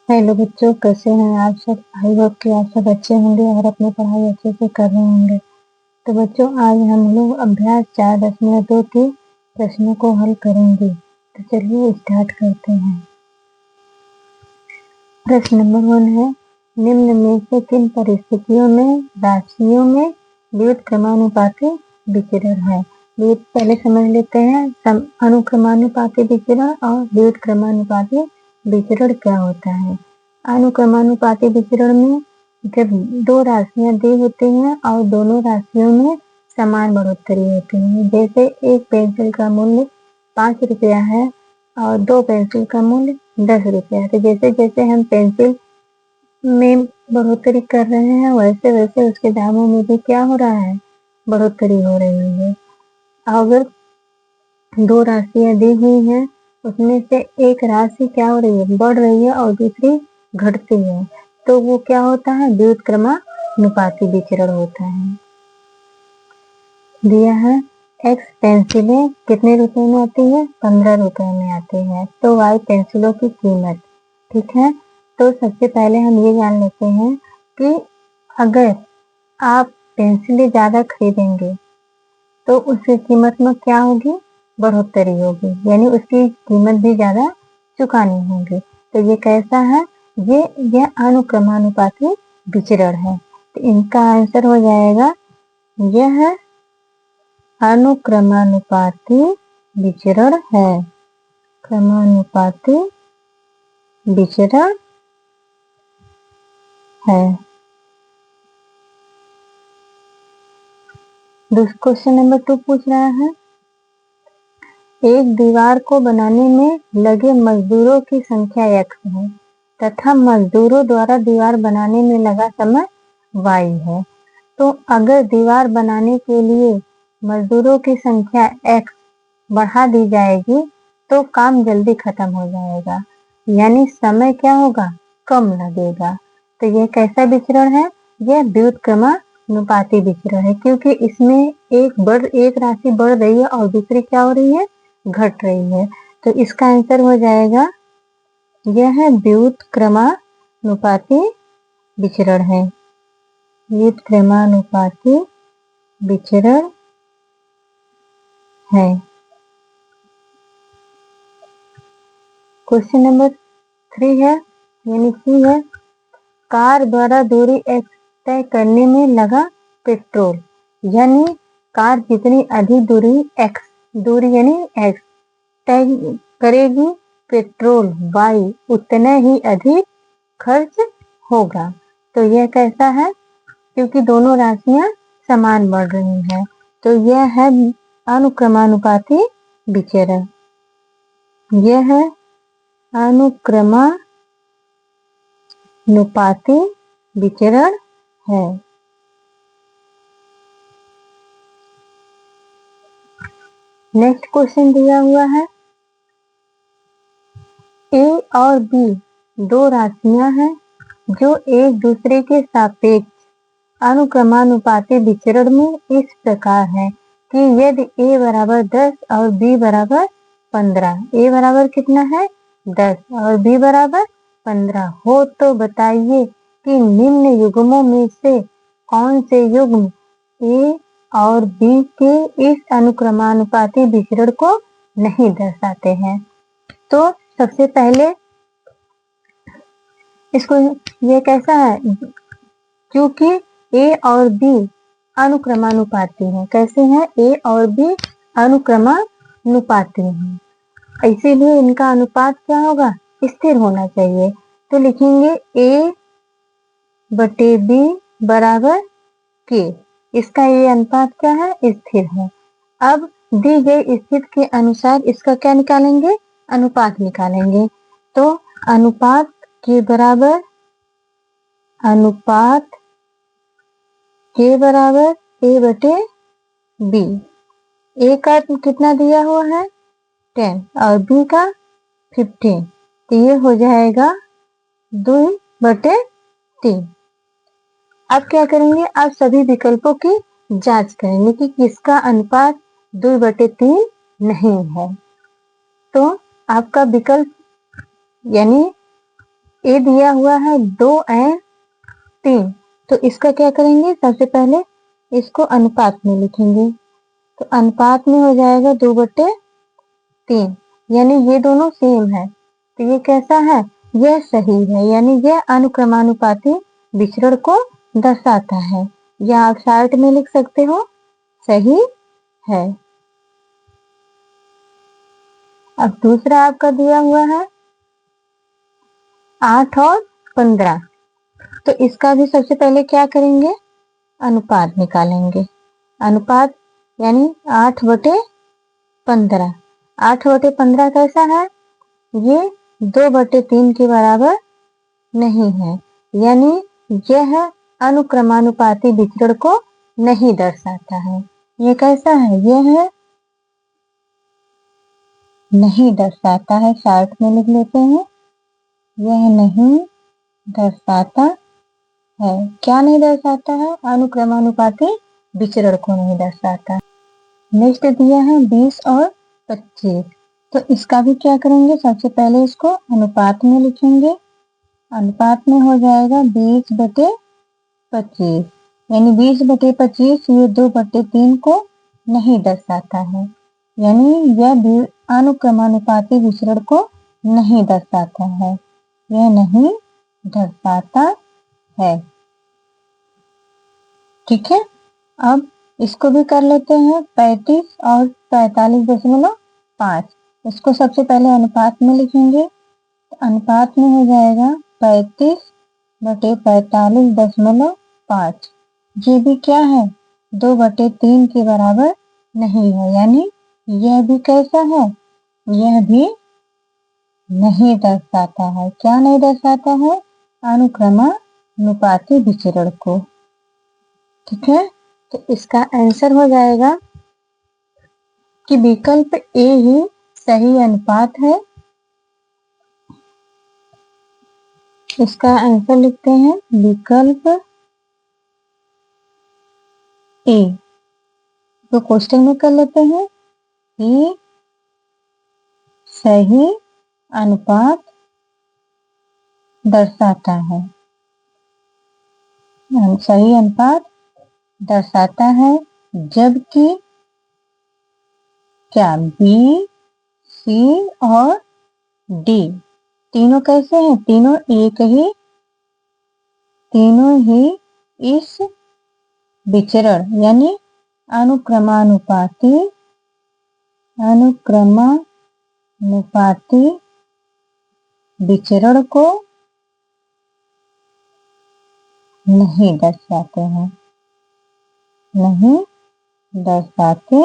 Hello बच्चों, कैसे हैं आप सब। आई होप कि आप सब अच्छे होंगे और अपनी पढ़ाई अच्छे से कर रहे होंगे। तो बच्चों, आज हम लोग अभ्यास 4.2 के प्रश्नों को हल करेंगे। तो चलिए स्टार्ट करते हैं। प्रश्न नंबर 1 है, निम्न में से किन परिस्थितियों में राशियों में व्युत्क्रमानुपाती विचरण है। पहले समझ लेते हैं अनुक्रमानुपाती विचरण और व्युत्क्रमानुपाती विचरण क्या होता है। अनुक्रमानुपाती विचरण में जब दो राशियां दी होती हैं और दोनों राशियों में समान बढ़ोतरी होती है, जैसे एक पेंसिल का मूल्य 5 रुपया है और 2 पेंसिल का मूल्य 10 रुपया है। तो जैसे जैसे हम पेंसिल में बढ़ोतरी कर रहे हैं वैसे वैसे उसके दामों में भी क्या हो रहा है, बढ़ोतरी हो रही है। अगर दो राशियां दी हुई हैं उसमें से एक राशि क्या हो रही है, बढ़ रही है और दूसरी घटती है, तो वो क्या होता है, व्युत्क्रमानुपाती विचरण होता है। दिया है एक्स पेंसिलें कितने रुपए में आती है, 15 रुपए में आती है। तो वाई पेंसिलों की कीमत, ठीक है। तो सबसे पहले हम ये जान लेते हैं कि अगर आप पेंसिलें ज्यादा खरीदेंगे तो उसकी कीमत में क्या होगी, बढ़ोतरी होगी, यानी उसकी कीमत भी ज्यादा चुकानी होगी। तो ये कैसा है, यह अनुक्रमानुपाती विचरण है। तो इनका आंसर हो जाएगा, यह अनुक्रमानुपाती विचरण है। क्रमानुपाती विचरण है। क्वेश्चन नंबर 2 पूछ रहा है, एक दीवार को बनाने में लगे मजदूरों की संख्या x है तथा मजदूरों द्वारा दीवार बनाने में लगा समय y है। तो अगर दीवार बनाने के लिए मजदूरों की संख्या x बढ़ा दी जाएगी तो काम जल्दी खत्म हो जाएगा, यानी समय क्या होगा, कम लगेगा। तो यह कैसा विचरण है, यह व्युत्क्रमानुपाती विचरण है, क्योंकि इसमें एक राशि बढ़ रही है और दूसरी क्या हो रही है, घट रही है। तो इसका आंसर हो जाएगा, यह व्युत्क्रमानुपाती विचरण है। व्युत्क्रमानुपाती विचरण है। क्वेश्चन नंबर 3 है, यानी सी है, कार द्वारा दूरी x तय करने में लगा पेट्रोल, यानी कार जितनी अधिक दूरी यानी x तय करेगी, पेट्रोल y उतना ही अधिक खर्च होगा। तो यह कैसा है, क्योंकि दोनों राशियां समान बढ़ रही हैं, तो यह है अनुक्रमानुपाती विचरण। यह है अनुक्रमानुपाती विचरण है। नेक्स्ट क्वेश्चन दिया हुआ है, ए और बी दो राशियां हैं जो एक दूसरे के सापेक्ष अनुक्रमानुपाती विचरण में इस प्रकार है कि यदि a बराबर 10 और b बराबर 15, a बराबर कितना है 10 और b बराबर 15 हो, तो बताइए कि निम्न युग्मों में से कौन से युग्म a और b के इस अनुक्रमानुपाती विचरण को नहीं दर्शाते हैं। तो सबसे पहले इसको, ये कैसा है, क्योंकि a और b अनुक्रमानुपाती हैं। कैसे हैं, a और b अनुक्रमानुपाती हैं, इसीलिए इनका अनुपात क्या होगा, स्थिर होना चाहिए। तो लिखेंगे a बटे b बराबर k, इसका ये अनुपात क्या है, स्थिर है। अब दी गई स्थिति के अनुसार इसका क्या निकालेंगे, अनुपात निकालेंगे। तो अनुपात के बराबर a बटे b, a का कितना दिया हुआ है 10 और b का 15, तो ये हो जाएगा 2/3। अब क्या करेंगे, अब सभी विकल्पों की जांच करेंगे कि किसका अनुपात 2/3 नहीं है। तो आपका विकल्प यानी ए दिया हुआ है 2 एंड 3, तो इसका क्या करेंगे, सबसे पहले इसको अनुपात में लिखेंगे। तो अनुपात में हो जाएगा 2/3, यानी ये दोनों सेम है, तो ये कैसा है, यह सही है, यानी यह अनुक्रमानुपाती विचरण को दर्शाता है, या आप शॉर्ट में लिख सकते हो सही है। अब दूसरा आपका दिया हुआ है 8 और 15, तो इसका भी सबसे पहले क्या करेंगे, अनुपात निकालेंगे। अनुपात यानी 8/15, 8/15 कैसा है, ये 2/3 के बराबर नहीं है, यानी यह अनुक्रमानुपाती विचरण को नहीं दर्शाता है। ये कैसा है, यह नहीं दर्शाता है, शॉर्ट में लिख लेते हैं, यह नहीं दर्शाता है। क्या नहीं दर्शाता है, अनुक्रमानुपाती विचरण को नहीं दर्शाता। नेक्स्ट दिया है 20 और 25, तो इसका भी क्या करेंगे, सबसे पहले इसको अनुपात में लिखेंगे। अनुपात में हो जाएगा 20/25, यानी 20/25 ये 2/3 को नहीं दर्शाता है, यानी यह अनुक्रमानुपाती विचरण को नहीं दर्शाता है, यह नहीं दर्शाता है। ठीक है, अब इसको भी कर लेते हैं 35 और 45.5, इसको सबसे पहले अनुपात में लिखेंगे। तो अनुपात में हो जाएगा 35/45.5, ये भी क्या है, 2/3 के बराबर नहीं है, यानी यह भी कैसा है, यह भी नहीं दर्शाता है। क्या नहीं दर्शाता है, अनुक्रमानुपाती विचरण को। ठीक है, तो इसका आंसर हो जाएगा कि विकल्प ए ही सही अनुपात है। इसका आंसर लिखते हैं विकल्प ए। तो क्वेश्चन में कर लेते हैं कि सही अनुपात दर्शाता है, सही अनुपात दर्शाता है, जबकि क्या बी, सी और डी तीनों कैसे हैं, तीनों ही इस विचरण यानी अनुक्रमानुपाती विचरण को नहीं दर्शाते हैं, नहीं दर्शाते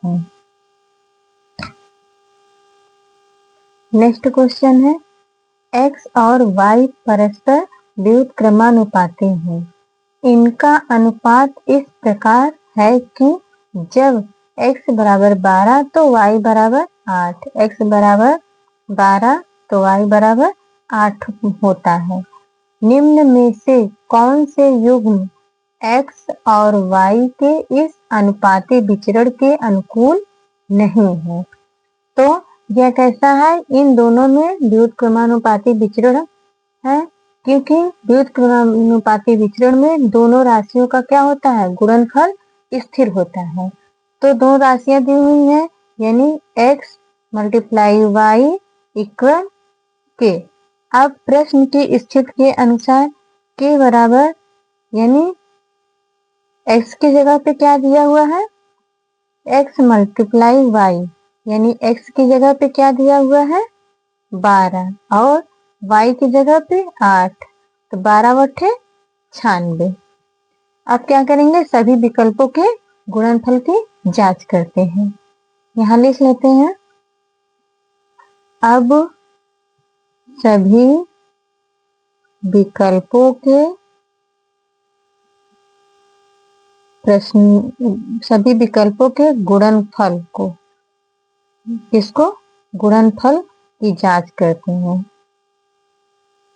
हैं। नेक्स्ट क्वेश्चन है, x और y परस्पर व्युत्क्रमानुपाती हैं, इनका अनुपात इस प्रकार है कि जब x बराबर 12 तो y बराबर 8, x बराबर 12 तो y बराबर 8 होता है। निम्न में से कौन से युग्म x और y के इस अनुपाती विचरण के अनुकूल नहीं है। तो यह कैसा है, इन दोनों में व्युत्क्रमानुपाती विचरण है, क्योंकि व्युत्क्रमानुपाती विचरण में दोनों राशियों का क्या होता है, गुणनफल स्थिर होता है। तो दो राशियां दी हुई हैं, यानी x × y इक्वल k। अब प्रश्न की स्थिति के अनुसार k बराबर, यानी x की जगह पे क्या दिया हुआ है, x × y, यानी x की जगह पे क्या दिया हुआ है 12 और y की जगह पे 8, तो 12/96। अब क्या करेंगे, सभी विकल्पों के गुणनफल की जांच करते हैं। यहाँ लिख लेते हैं, अब सभी विकल्पों के सभी विकल्पों के गुणनफल को, किसको, गुणनफल की जांच करते हैं,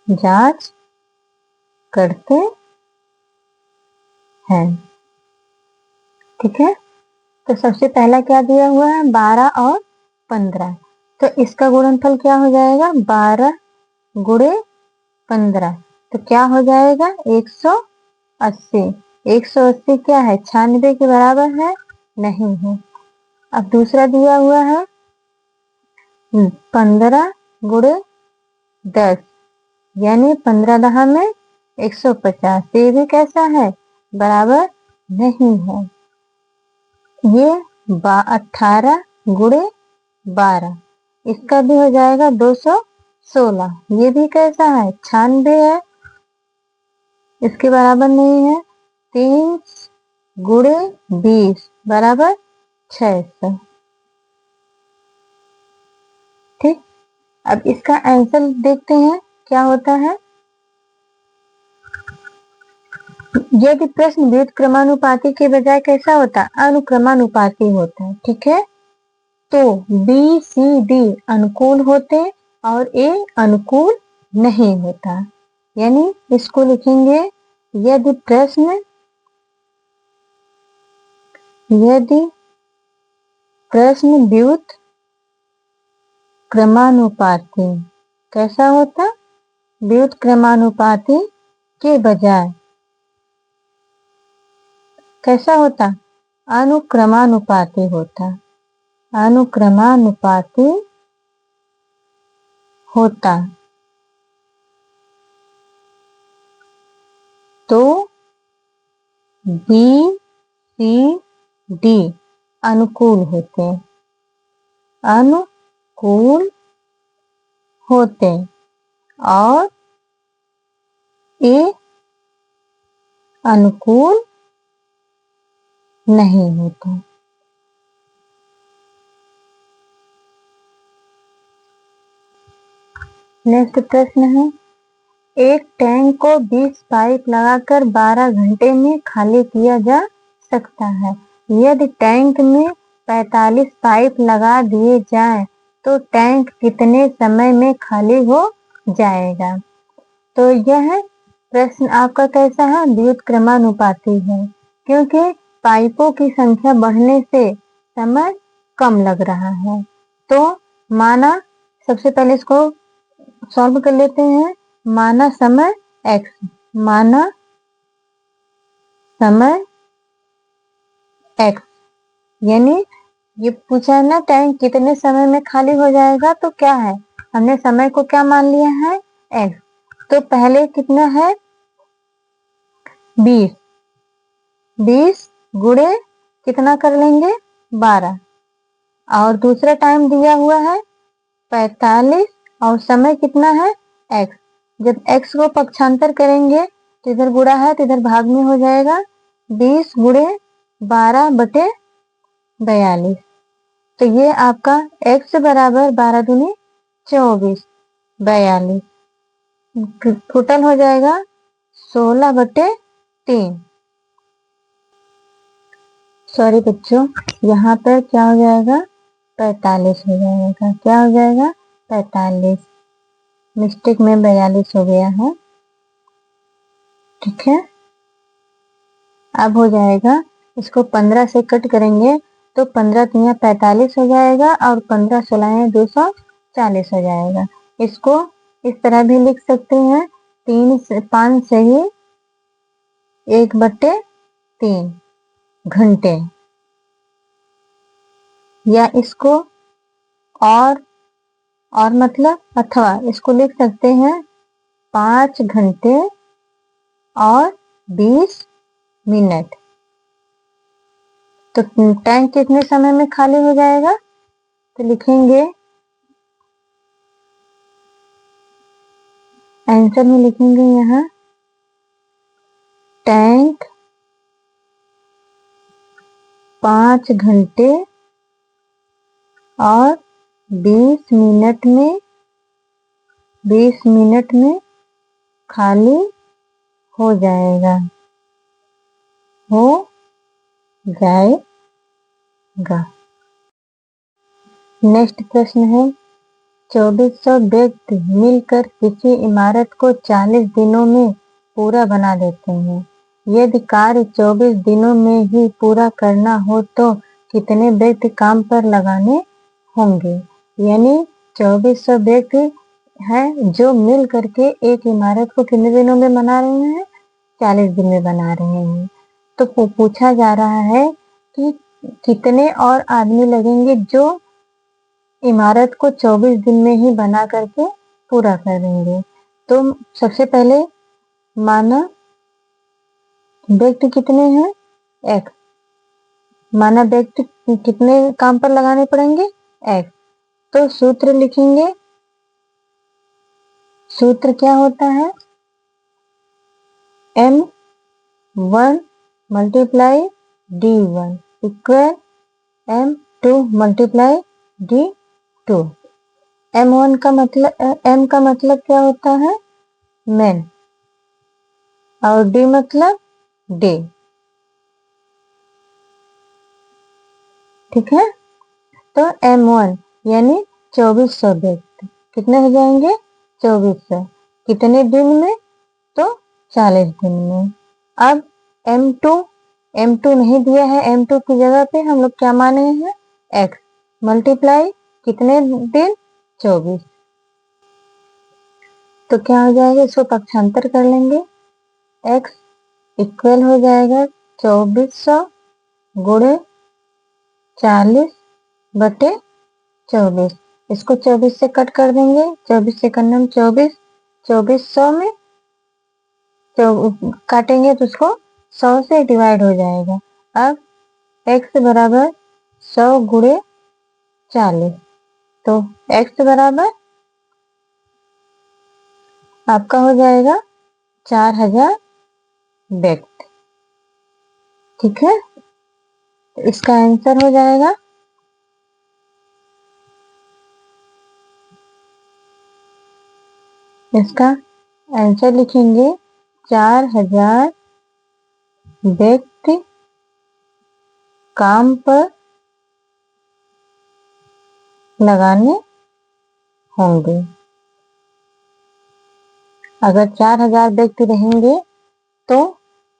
जांच करते हैं। ठीक है, तो सबसे पहला क्या दिया हुआ है 12 और 15, तो इसका गुणनफल क्या हो जाएगा 12 गुणे 15, तो क्या हो जाएगा 180। 180 क्या है 96 के बराबर है, नहीं है। अब दूसरा दिया हुआ है 15 गुणे 10, यानी 15 दहा में 150, ये भी कैसा है बराबर नहीं है। ये 18 गुणे 12, इसका भी हो जाएगा 216, ये भी कैसा है 96 है, इसके बराबर नहीं है। 3 गुणे 20 बराबर 600। ठीक, अब इसका आंसर देखते हैं क्या होता है। यदि प्रश्न व्युत्क्रमानुपाती के बजाय कैसा होता अनुक्रमानुपाती होता है, ठीक है, तो बी सी डी अनुकूल होते और ए अनुकूल नहीं होता। यानी इसको लिखेंगे यदि प्रश्न व्युत्क्रमानुपाती कैसा होता, व्युत्क्रमानुपाती के बजाय कैसा होता अनुक्रमानुपाती होता, अनुक्रमानुपाती होता, तो बी सी डी अनुकूल होते, अनुकूल होते और ए अनुकूल नहीं होता। नेक्स्ट प्रश्न है, एक टैंक को 20 पाइप लगाकर 12 घंटे में खाली किया जा सकता है। यदि टैंक में 45 पाइप लगा दिए जाएं तो टैंक कितने समय में खाली हो जाएगा। तो यह प्रश्न आपका कैसा है व्युत्क्रमानुपाती है, क्योंकि पाइपों की संख्या बढ़ने से समय कम लग रहा है। तो माना सबसे पहले इसको सॉल्व कर लेते हैं। माना समय x, माना समय x, यानी ये पूछा है ना टैंक कितने समय में खाली हो जाएगा, तो क्या है हमने समय को क्या मान लिया है x। तो पहले कितना है 20, 20 गुणे कितना कर लेंगे 12, और दूसरा टाइम दिया हुआ है 45 और समय कितना है x। जब x को पक्षांतर करेंगे तो इधर गुणा है तो इधर भाग में हो जाएगा 20 गुणे 12 बटे 42, तो ये आपका x बराबर 12 दूनी 24, 42, टोटल हो जाएगा 16 बटे 3। सॉरी बच्चों, यहाँ पर क्या हो जाएगा 45 हो जाएगा, क्या हो जाएगा 45, मिस्टेक में 42 हो गया है, ठीक है। अब हो जाएगा इसको 15 से कट करेंगे तो 15 तिया 45 हो जाएगा और 15 16 240 हो जाएगा। इसको इस तरह भी लिख सकते हैं 3 से 5 से ही 1 बटे 3 घंटे, या इसको और मतलब अथवा इसको लिख सकते हैं 5 घंटे और 20 मिनट। तो टैंक कितने समय में खाली हो जाएगा, तो लिखेंगे आंसर में लिखेंगे यहाँ टैंक 5 घंटे और 20 मिनट में खाली हो जाएगा, हो जाएगा। नेक्स्ट प्रश्न है 2400 व्यक्ति मिलकर किसी इमारत को 40 दिनों में पूरा बना देते हैं। यदि कार्य 24 दिनों में ही पूरा करना हो तो कितने व्यक्ति काम पर लगाने होंगे। यानी 2400 व्यक्ति हैं जो मिल करके एक इमारत को कितने दिनों में बना रहे हैं? 40 दिन में बना रहे हैं। तो पूछा जा रहा है कि कितने और आदमी लगेंगे जो इमारत को 24 दिन में ही बना करके पूरा कर देंगे। तो सबसे पहले माना व्यक्ति कितने हैं? एक्स। माना व्यक्ति कितने काम पर लगाने पड़ेंगे? एक्स। तो सूत्र लिखेंगे। सूत्र क्या होता है? M1 multiply D1 equal M2 multiply D2। M1 का मतलब M का मतलब क्या होता है? मैन, और D मतलब डे। ठीक है, तो M1 यानी 2400 व्यक्ति कितने हो जाएंगे? 2400। कितने दिन में? तो 40 दिन में। अब M2 नहीं दिया है, M2 की जगह पे हम लोग क्या माने हैं? X मल्टीप्लाई कितने दिन? 24। तो क्या हो जाएगा? इसको पक्षांतर कर लेंगे। X इक्वल हो जाएगा 2400 गुणे 40 बटे 24। इसको 24 से कट कर देंगे। 24 से करना 24, 2400 में काटेंगे तो उसको 100 से डिवाइड हो जाएगा। अब x बराबर 100 गुणे 40, तो x बराबर आपका हो जाएगा 4000 व्यक्ति। ठीक है, तो इसका आंसर हो जाएगा इसका आंसर लिखेंगे 4000 व्यक्ति काम पर लगाने होंगे। अगर 4000 व्यक्ति रहेंगे तो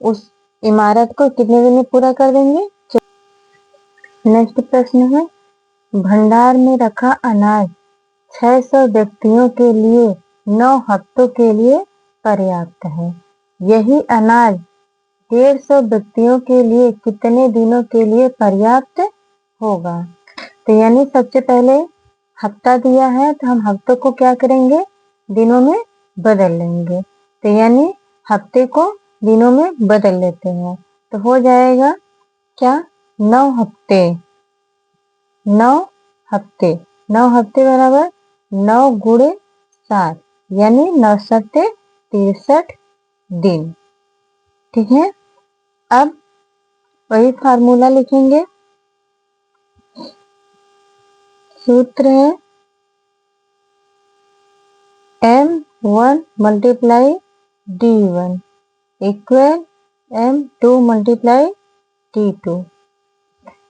उस इमारत को कितने दिन में पूरा कर देंगे? नेक्स्ट प्रश्न है, भंडार में रखा अनाज 600 व्यक्तियों के लिए 9 हफ्तों के लिए पर्याप्त है। यही अनाज 150 व्यक्तियों के लिए कितने दिनों के लिए पर्याप्त होगा? तो यानी सबसे पहले हफ्ता दिया है तो हम हफ्तों को क्या करेंगे? दिनों में बदल लेंगे। तो यानी हफ्ते को दिनों में बदल लेते हैं तो हो जाएगा क्या? 9 हफ्ते। 9 हफ्ते 9 हफ्ते बराबर 9 गुणे 7 यानी 9 सत्ते 63 दिन। ठीक है, अब वही फार्मूला लिखेंगे। सूत्र है M1 multiply D1 equal M2 multiply D2।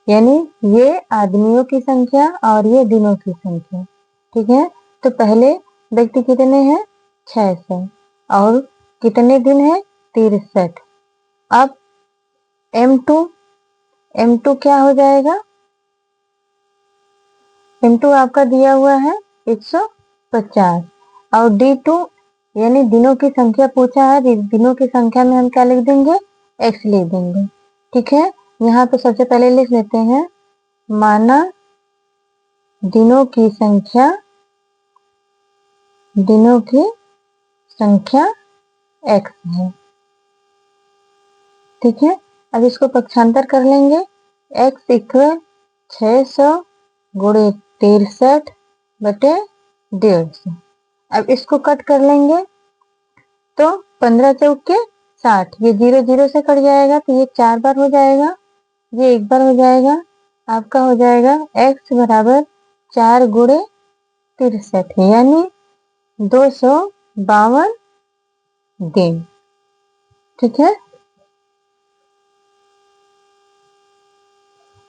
यानी ये आदमियों की संख्या और ये दिनों की संख्या। ठीक है, तो पहले व्यक्ति कितने हैं? 600 और कितने दिन है? 63। अब M2 क्या हो जाएगा? M2 आपका दिया हुआ है 150 और D2 यानी दिनों की संख्या पूछा है, दिनों की संख्या में हम क्या लिख देंगे? X लिख देंगे। ठीक है, यहाँ पे सबसे पहले लिख लेते हैं, माना दिनों की संख्या x है। ठीक है, अब इसको पक्षांतर कर लेंगे। x इक्वल 600 गुणे 63 बटे 150। अब इसको कट कर लेंगे तो 15 चौके 60, ये 0 0 से कट जाएगा तो ये 4 बार हो जाएगा, ये 1 बार हो जाएगा। आपका हो जाएगा x बराबर 4 गुणे 63 यानी 252 दिन। ठीक है,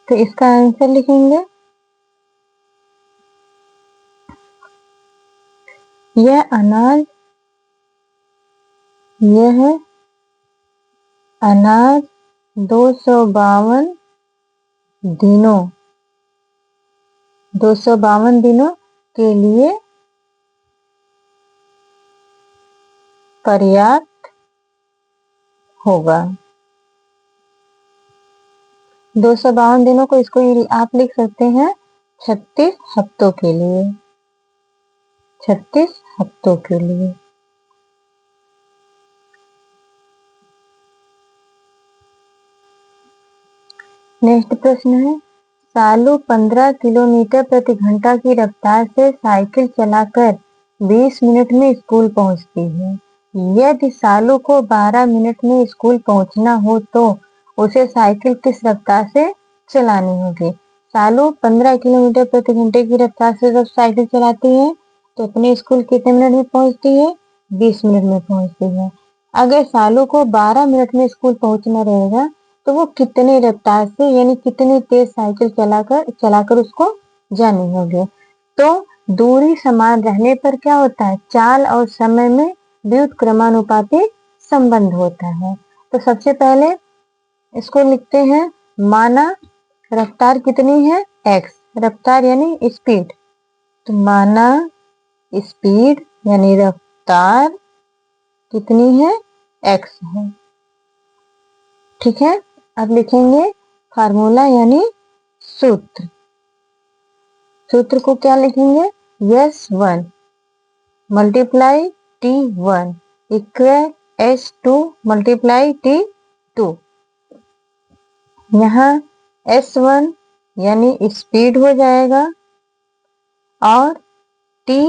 तो इसका आंसर लिखेंगे, यह अनाज 252 दिनों 252 दिनों के लिए पर्याप्त होगा। 252 दिनों को इसको आप लिख सकते हैं 36 हफ्तों के लिए। 36 हफ्तों के लिए। नेक्स्ट प्रश्न है, सालू 15 किलोमीटर प्रति घंटा की रफ्तार से साइकिल चलाकर 20 मिनट में स्कूल पहुंचती है। यदि सालू को 12 मिनट में स्कूल पहुंचना हो तो उसे साइकिल किस रफ्तार से चलानी होगी। सालू 15 किलोमीटर प्रति घंटे की रफ्तार से जब साइकिल चलाती है तो अपने स्कूल कितने मिनट में पहुंचती है, 20 मिनट में पहुंचती है। अगर सालू को 12 मिनट में स्कूल पहुंचना रहेगा तो वो कितने रफ्तार से यानी कितनी तेज साइकिल चलाकर उसको जानी होगी। तो दूरी समान रहने पर क्या होता है, चाल और समय में व्युत्क्रमानुपाती संबंध होता है। तो सबसे पहले इसको लिखते हैं, माना रफ्तार कितनी है, x, रफ्तार यानी स्पीड। तो माना स्पीड यानी रफ्तार कितनी है, x है। ठीक है, अब लिखेंगे फार्मूला यानी सूत्र। सूत्र को क्या लिखेंगे, S1 multiply T1 equal S2 multiply T2। यहाँ S1 यानी स्पीड हो जाएगा और T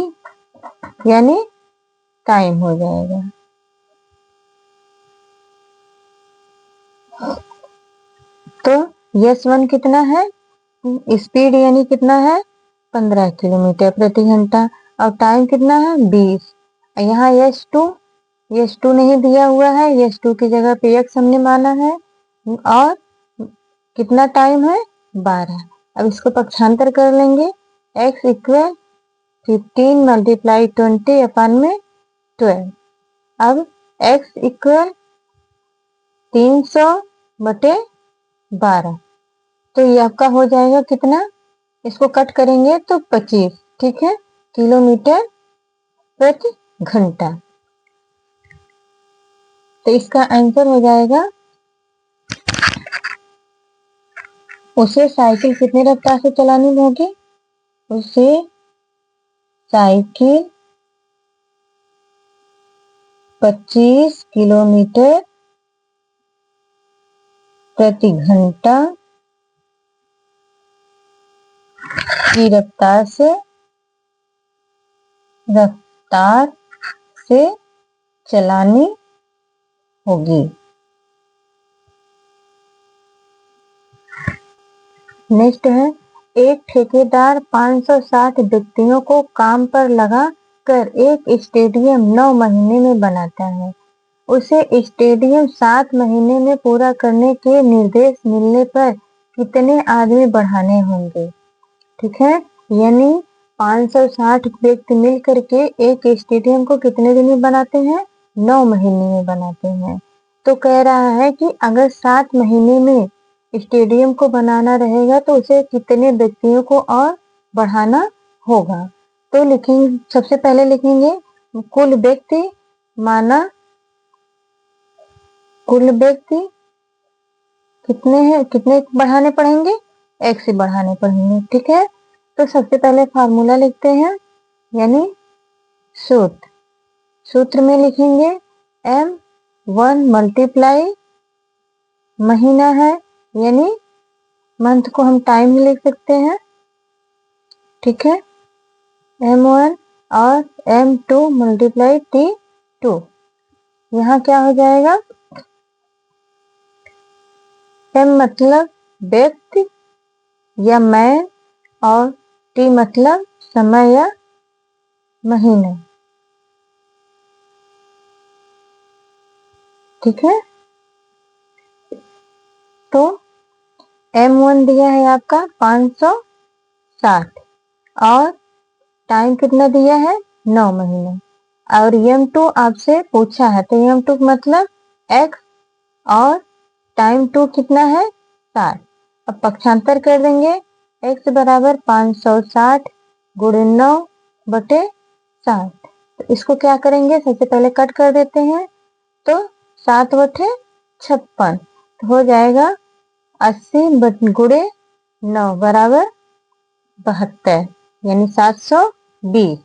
यानी टाइम हो जाएगा। तो S1 कितना है, स्पीड यानी कितना है, 15 किलोमीटर प्रति घंटा और टाइम कितना है, 20। यहाँ S2 नहीं दिया हुआ है, S2 की जगह पे x हमने माना है और कितना टाइम है, 12। अब इसको पक्षांतर कर लेंगे, x इक्वल 15 मल्टीप्लाई 20 अपन में 12। अब x इक्वल 300 बटे 12। तो ये आपका हो जाएगा कितना, इसको कट करेंगे तो 25, ठीक है, किलोमीटर प्रति घंटा। तो इसका आंसर हो जाएगा, उसे साइकिल कितनी रफ्तार से चलानी होगी, उसे साइकिल 25 किलोमीटर प्रति घंटा की रफ्तार से चलानी होगी। नेक्स्ट है, एक ठेकेदार 560 व्यक्तियों को काम पर लगा कर एक स्टेडियम 9 महीने में बनाता है। उसे स्टेडियम 7 महीने में पूरा करने के निर्देश मिलने पर कितने आदमी बढ़ाने होंगे। ठीक है, यानी 560 व्यक्ति मिल करके एक स्टेडियम को कितने दिन में बनाते हैं, 9 महीने में बनाते हैं। तो कह रहा है कि अगर 7 महीने में स्टेडियम को बनाना रहेगा तो उसे कितने व्यक्तियों को और बढ़ाना होगा। तो लिखेंगे, सबसे पहले लिखेंगे कुल व्यक्ति, माना कुल व्यक्ति कितने हैं, कितने बढ़ाने पड़ेंगे, एक से बढ़ाने पड़ेंगे। ठीक है, तो सबसे पहले फार्मूला लिखते हैं यानी सूत्र में लिखेंगे M1 मल्टीप्लाई महीना है यानी मंथ को हम टाइम ही लिख सकते हैं। ठीक है, M1 और M2 मल्टीप्लाई T2। यहाँ क्या हो जाएगा, M मतलब व्यक्ति या मैन और T मतलब समय या महीना। ठीक है, तो M1 दिया है आपका 560 और टाइम कितना दिया है, 9 महीने। और M2 आपसे पूछा है तो M2 मतलब X और टाइम 2 कितना है, 60। अब पक्षांतर कर देंगे, X बराबर 560 गुणे 9 बटे 60। तो इसको क्या करेंगे, सबसे पहले कट कर देते हैं। तो 7 बटे 56 तो हो जाएगा 80 गुणे 9 बराबर 72, यानी 720।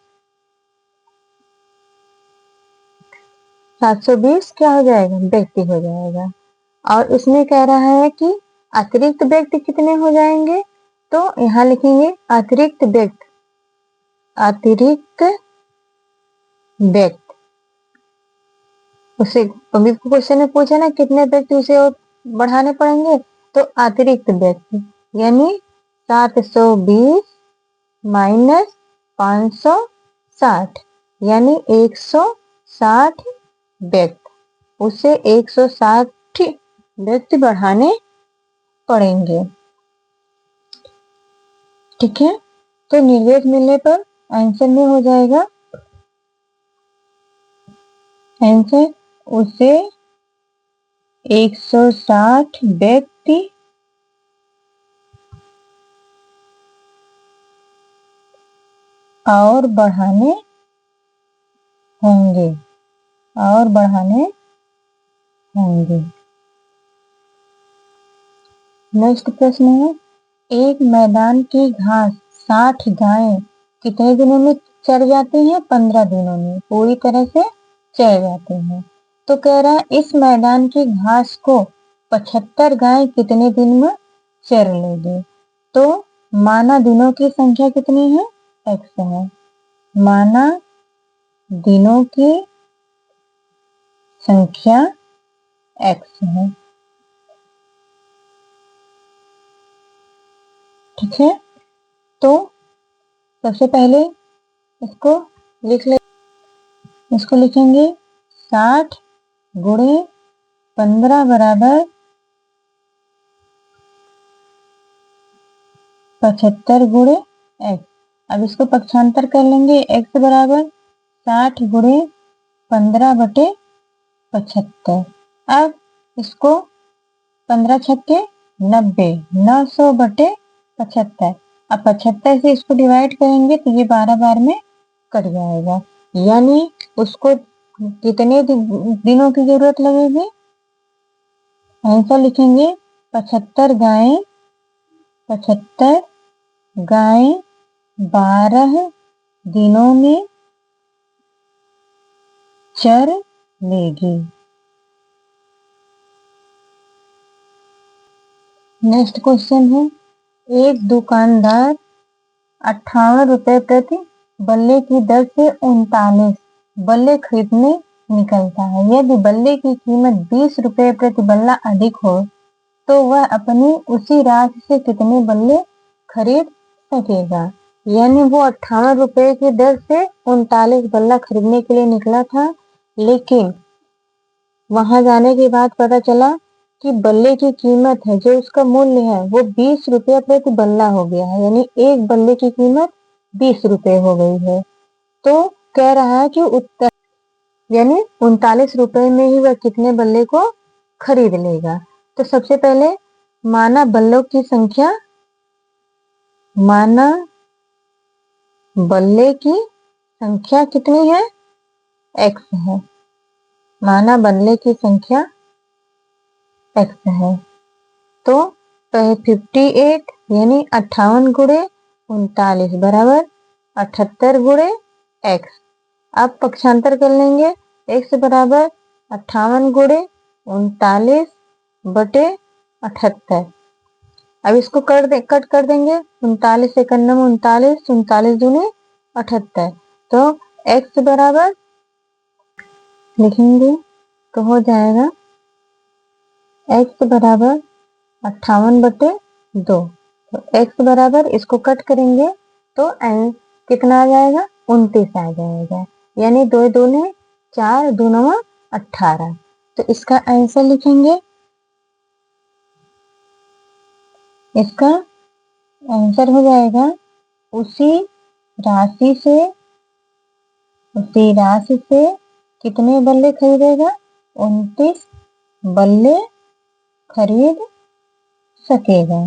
720 क्या हो जाएगा, व्यक्ति हो जाएगा। और इसमें कह रहा है कि अतिरिक्त व्यक्ति कितने हो जाएंगे, तो यहाँ लिखेंगे अतिरिक्त व्यक्ति। अतिरिक्त व्यक्ति उसे अभी क्वेश्चन में पूछा ना कितने व्यक्ति उसे और बढ़ाने पड़ेंगे, तो अतिरिक्त व्यक्ति यानी 720 माइनस 560 यानी 160 व्यक्ति, उसे 160 व्यक्ति बढ़ाने पड़ेंगे। ठीक है, तो निर्देश मिलने पर आंसर में हो जाएगा, आंसर उसे 160 व्यक्ति और बढ़ाने होंगे, और बढ़ाने होंगे। नेक्स्ट प्रश्न है, एक मैदान की घास 60 गायें कितने दिनों में चर जाती हैं, 15 दिनों में पूरी तरह से चर जाते हैं। तो कह रहा है इस मैदान की घास को 75 गायें कितने दिन में चर लेगी। तो माना दिनों की संख्या कितनी है, x है। माना दिनों की संख्या x है। ठीक है, तो सबसे पहले इसको इसको लिखेंगे 60 गुणे 15 बराबर 75 गुणे x। अब इसको पक्षांतर कर लेंगे, x बराबर 60 गुणे 15 बटे 75। अब इसको 15 छक्के 90, 900 बटे 75। अब 75 से इसको डिवाइड करेंगे तो ये 12 बार में कट जाएगा, यानी उसको कितने दिनों की जरूरत लगेगी। आंसर लिखेंगे 75 गायें 12 दिनों में चर लेगी। नेक्स्ट क्वेश्चन है, एक दुकानदार 58 रुपए प्रति बल्ले की दर से 39 बल्ले खरीदने निकलता है। यदि बल्ले की कीमत 20 रुपए प्रति बल्ला अधिक हो तो वह अपनी उसी राशि से कितने बल्ले खरीद सकेगा। यानी वो 58 रुपए की दर से 39 बल्ला खरीदने के लिए निकला था, लेकिन वहां जाने के बाद पता चला कि बल्ले की कीमत है, जो उसका मूल्य है वो 20 रुपया प्रति बल्ला हो गया है, यानी एक बल्ले की कीमत 20 रुपए हो गई है। तो कह रहा है कि उत्तर यानी 39 रुपए में ही वह कितने बल्ले को खरीद लेगा। तो सबसे पहले माना बल्लों की संख्या, माना बल्ले की संख्या कितनी है, x है। माना बल्ले की संख्या x है, तो 58 यानी 58 गुणे 39 बराबर 78 गुणे x। अब पक्षांतर कर लेंगे, x बराबर 58 गुणे 39 बटे 78। अब इसको कट कर देंगे, 39 से 39, 39 दूनी 78। तो x बराबर लिखेंगे तो हो जाएगा x बराबर 58 बटे 2। तो x बराबर इसको कट करेंगे तो कितना आ जाएगा, 29 आ जाएगा, यानी 2 दूने 4, 2 9 18। तो इसका आंसर लिखेंगे, इसका आंसर हो जाएगा उसी राशि से कितने बल्ले खरीदेगा, 29 बल्ले खरीद सकेगा।